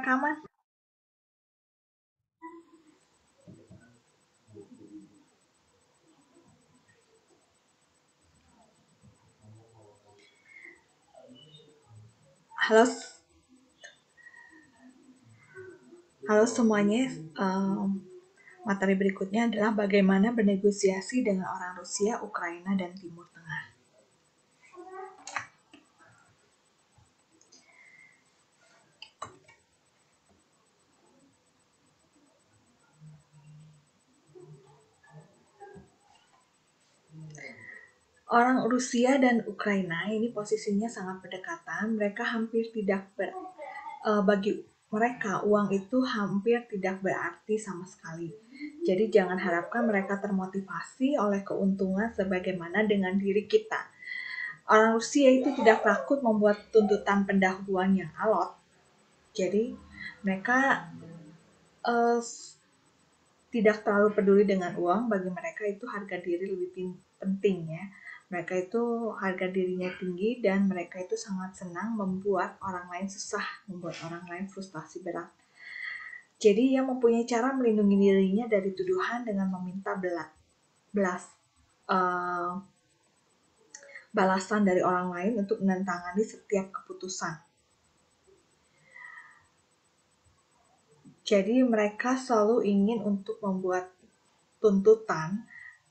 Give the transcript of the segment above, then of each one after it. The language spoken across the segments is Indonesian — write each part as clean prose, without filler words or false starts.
rekaman. Halo, halo semuanya. Materi berikutnya adalah bagaimana bernegosiasi dengan orang Rusia, Ukraina, dan Timur Tengah. Orang Rusia dan Ukraina ini posisinya sangat berdekatan. Mereka hampir tidak bagi mereka uang itu hampir tidak berarti sama sekali. Jadi jangan harapkan mereka termotivasi oleh keuntungan sebagaimana dengan diri kita. Orang Rusia itu tidak takut membuat tuntutan pendahuluan yang alot. Jadi mereka tidak terlalu peduli dengan uang. Bagi mereka itu harga diri lebih penting ya. Mereka itu harga dirinya tinggi dan mereka itu sangat senang membuat orang lain susah, membuat orang lain frustasi berat. Jadi ia mempunyai cara melindungi dirinya dari tuduhan dengan meminta balasan dari orang lain untuk menentangani setiap keputusan. Jadi mereka selalu ingin untuk membuat tuntutan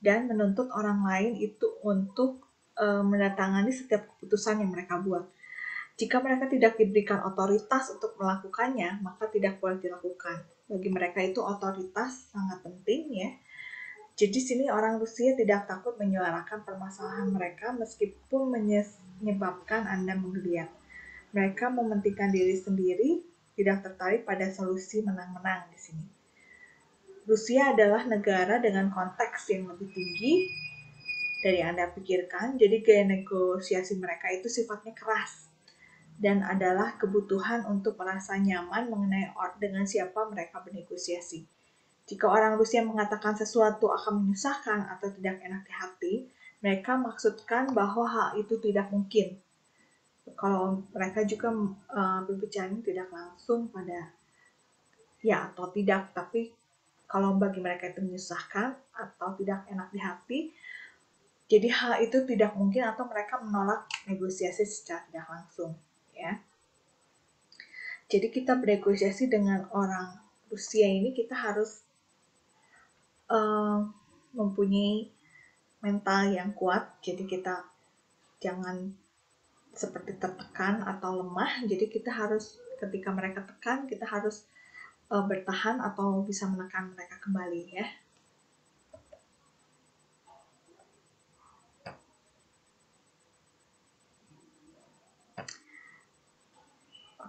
dan menuntut orang lain itu untuk menandatangani setiap keputusan yang mereka buat. Jika mereka tidak diberikan otoritas untuk melakukannya, maka tidak boleh dilakukan. Bagi mereka itu otoritas sangat penting ya. Jadi sini orang Rusia tidak takut menyuarakan permasalahan mereka meskipun menyebabkan Anda menggeliat. Mereka mementingkan diri sendiri, tidak tertarik pada solusi menang-menang di sini. Rusia adalah negara dengan konteks yang lebih tinggi dari yang Anda pikirkan, jadi gaya negosiasi mereka itu sifatnya keras dan adalah kebutuhan untuk merasa nyaman mengenai dengan siapa mereka bernegosiasi. Jika orang Rusia mengatakan sesuatu akan menyusahkan atau tidak enak di hati, mereka maksudkan bahwa hal itu tidak mungkin. Kalau mereka juga berbicara tidak langsung pada ya atau tidak, tapi kalau bagi mereka itu menyusahkan atau tidak enak di hati, jadi hal itu tidak mungkin atau mereka menolak negosiasi secara tidak langsung ya. Jadi kita bernegosiasi dengan orang Rusia ini kita harus mempunyai mental yang kuat. Jadi kita jangan seperti tertekan atau lemah. Jadi kita harus ketika mereka tekan kita harus bertahan atau bisa menekan mereka kembali ya.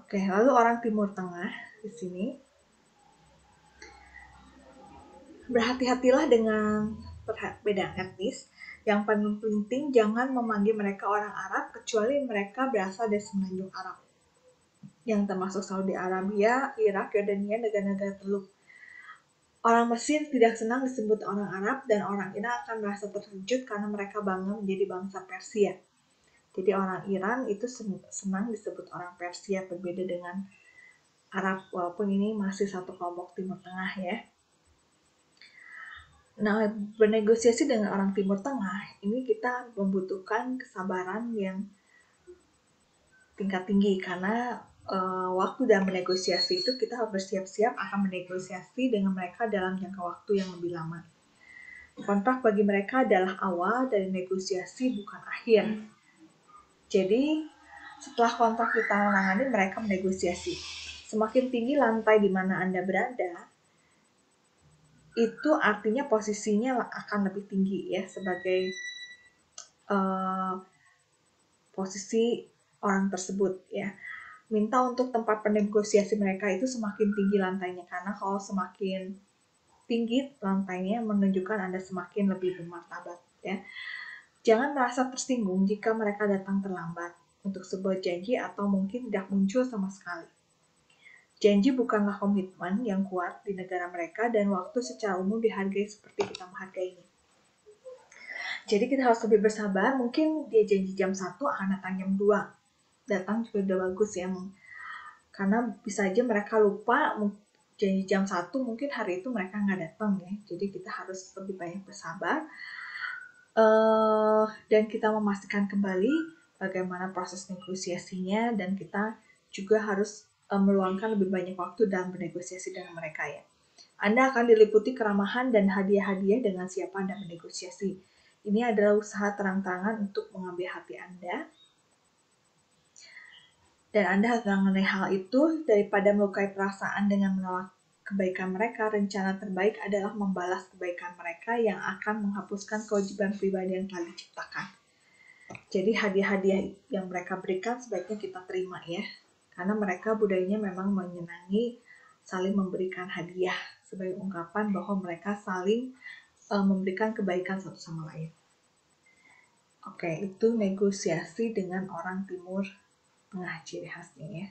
Oke, lalu orang Timur Tengah di sini. Berhati-hatilah dengan perbedaan etnis. Yang paling penting jangan memanggil mereka orang Arab kecuali mereka berasal dari semenanjung Arab, yang termasuk Saudi Arabia, Irak, Yordania, negara-negara Teluk. Orang Mesir tidak senang disebut orang Arab dan orang Iran akan merasa terkejut karena mereka bangga menjadi bangsa Persia. Jadi orang Iran itu senang disebut orang Persia, berbeda dengan Arab, walaupun ini masih satu kelompok Timur Tengah ya. Nah, bernegosiasi dengan orang Timur Tengah, ini kita membutuhkan kesabaran yang tingkat tinggi karena waktu dalam bernegosiasi itu kita harus bersiap-siap akan bernegosiasi dengan mereka dalam jangka waktu yang lebih lama. Kontrak bagi mereka adalah awal dari negosiasi, bukan akhir. Jadi, setelah kontrak ditandatangani, mereka menegosiasi. Semakin tinggi lantai di mana Anda berada, itu artinya posisinya akan lebih tinggi ya sebagai posisi orang tersebut ya. Minta untuk tempat penegosiasi mereka itu semakin tinggi lantainya, karena kalau semakin tinggi lantainya menunjukkan Anda semakin lebih bermartabat ya. Jangan merasa tersinggung jika mereka datang terlambat untuk sebuah janji atau mungkin tidak muncul sama sekali. Janji bukanlah komitmen yang kuat di negara mereka dan waktu secara umum dihargai seperti kita menghargainya. Jadi kita harus lebih bersabar, mungkin dia janji jam 1 akan datang jam 2. Datang juga udah bagus ya. Karena bisa aja mereka lupa janji jam 1, mungkin hari itu mereka nggak datang ya. Jadi kita harus lebih banyak bersabar. Dan kita memastikan kembali bagaimana proses negosiasinya, dan kita juga harus meluangkan lebih banyak waktu dalam bernegosiasi dengan mereka ya. Anda akan diliputi keramahan dan hadiah-hadiah dengan siapa Anda bernegosiasi. Ini adalah usaha terang-terangan untuk mengambil hati Anda. Dan Anda harus mengenai hal itu. Daripada melukai perasaan dengan menolak kebaikan mereka, rencana terbaik adalah membalas kebaikan mereka yang akan menghapuskan kewajiban pribadi yang telah diciptakan. Jadi hadiah-hadiah yang mereka berikan sebaiknya kita terima ya. Karena mereka budayanya memang menyenangi saling memberikan hadiah sebagai ungkapan bahwa mereka saling memberikan kebaikan satu sama lain. Oke, itu negosiasi dengan orang Timur Tengah ciri khasnya ya.